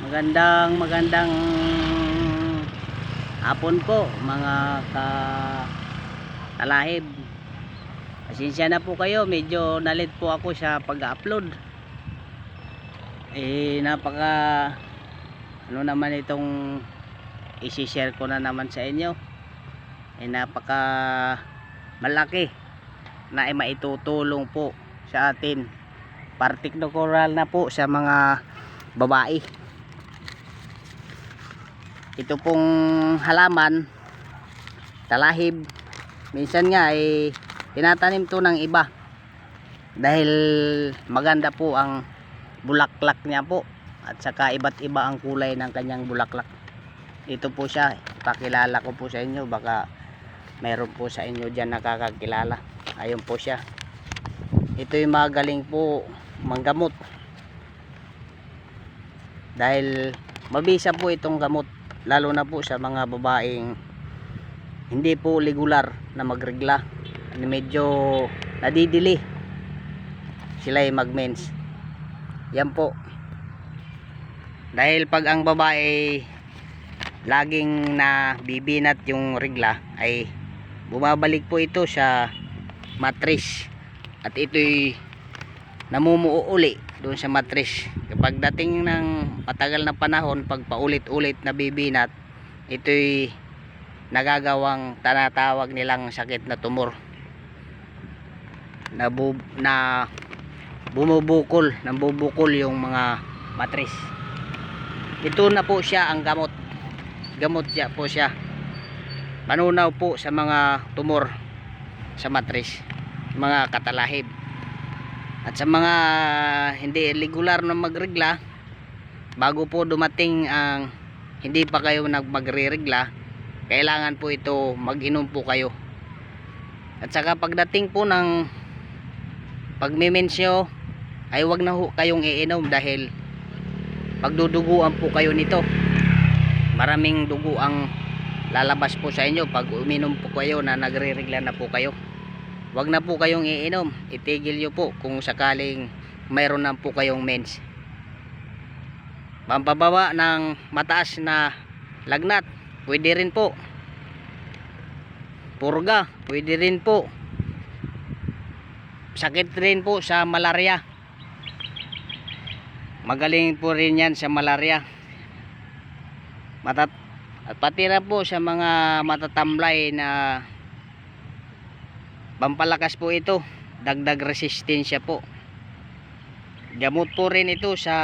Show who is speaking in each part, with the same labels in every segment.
Speaker 1: Magandang hapon po mga talahib. Pasensya na po kayo, medyo nalit po ako sa pag-upload. Napaka ano naman itong i-share ko na naman sa inyo. Napaka malaki na maitutulong po sa atin. Partikular na po sa mga babae. Ito pong halaman talahib, minsan nga tinatanim to ng iba dahil maganda po ang bulaklak niya po, at saka iba't iba ang kulay ng kanyang bulaklak. Ito po siya, pakilala ko po sa inyo, baka mayroon po sa inyo dyan nakakakilala. Ayun po siya. Ito yung magaling po manggamot dahil mabisa po itong gamot, lalo na po sa mga babaeng hindi po regular na magregla, medyo nadidili sila ay mag-mens. Yan po, dahil pag ang babae laging na bibinat yung regla, ay bumabalik po ito sa matris, at ito'y namumuo uli doon sa matris. Kapag dating ng matagal na panahon, pag paulit-ulit na bibinat, ito'y nagagawang tinatawag nilang sakit na tumor na bumubukol yung mga matris. Ito na po siya ang gamot siya po siya, panunaw po sa mga tumor sa matris, mga katalahib. At sa mga hindi regular na magregla, bago po dumating ang hindi pa kayo magre-regla, kailangan po ito mag-inom po kayo. At saka pagdating po ng pagmimensyo, ay wag na ho kayong iinom dahil pagduduguan po kayo nito. Maraming dugo ang lalabas po sa inyo pag uminom po kayo na nagre-regla na po kayo. Wag na po kayong iinom, itigil nyo po kung sakaling mayroon na po kayong mens. Pampababa ng mataas na lagnat, pwede rin po. Purga, pwede rin po. Sakit rin po sa malaria, magaling po rin yan sa malaria. At pati na po sa mga matatamlay na pampalakas po ito, dagdag resistensya po. Gamot po rin ito sa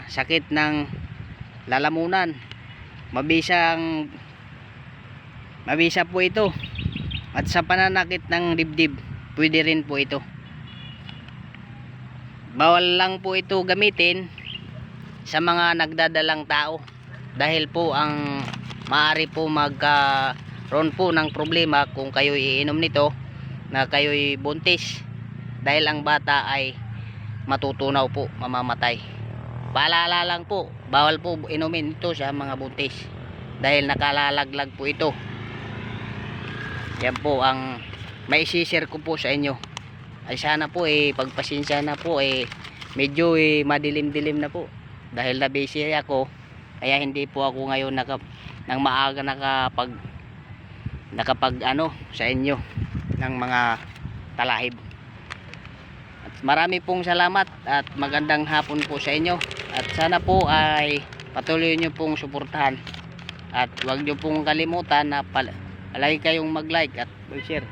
Speaker 1: sakit ng lalamunan. Mabisa po ito. At sa pananakit ng dibdib, pwede rin po ito. Bawal lang po ito gamitin sa mga nagdadalang tao, dahil po ang maaari po magkaroon po ng problema kung kayo iinom nito na kayo'y buntis, dahil ang bata ay matutunaw po, mamamatay. Paalala lang po, bawal po inumin ito sa mga buntis dahil nakalalaglag po ito. Yan po ang may share ko po sa inyo. Ay sana po pagpasensya na po, medyo madilim-dilim na po dahil na busy ako, kaya hindi po ako ngayon nang maaga nakapag ano sa inyo ng mga talahib. At marami pong salamat at magandang hapon po sa inyo, at sana po ay patuloy nyo pong suportahan, at huwag nyo pong kalimutan na palagi kayong mag-like at mag-share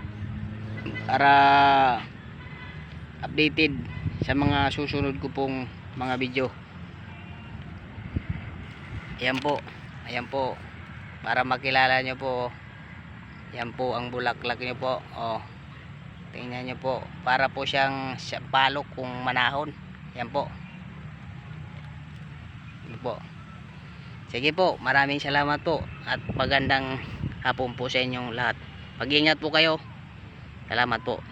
Speaker 1: para updated sa mga susunod ko pong mga video. Ayan po, para makilala nyo po. Yan po ang bulaklak nyo po. Tingnan nyo po, para po siyang palok kung manahon. Yan po. Yan po. Sige po, maraming salamat po at magandang hapon po sa inyong lahat. Pag-ingat po kayo. Salamat po.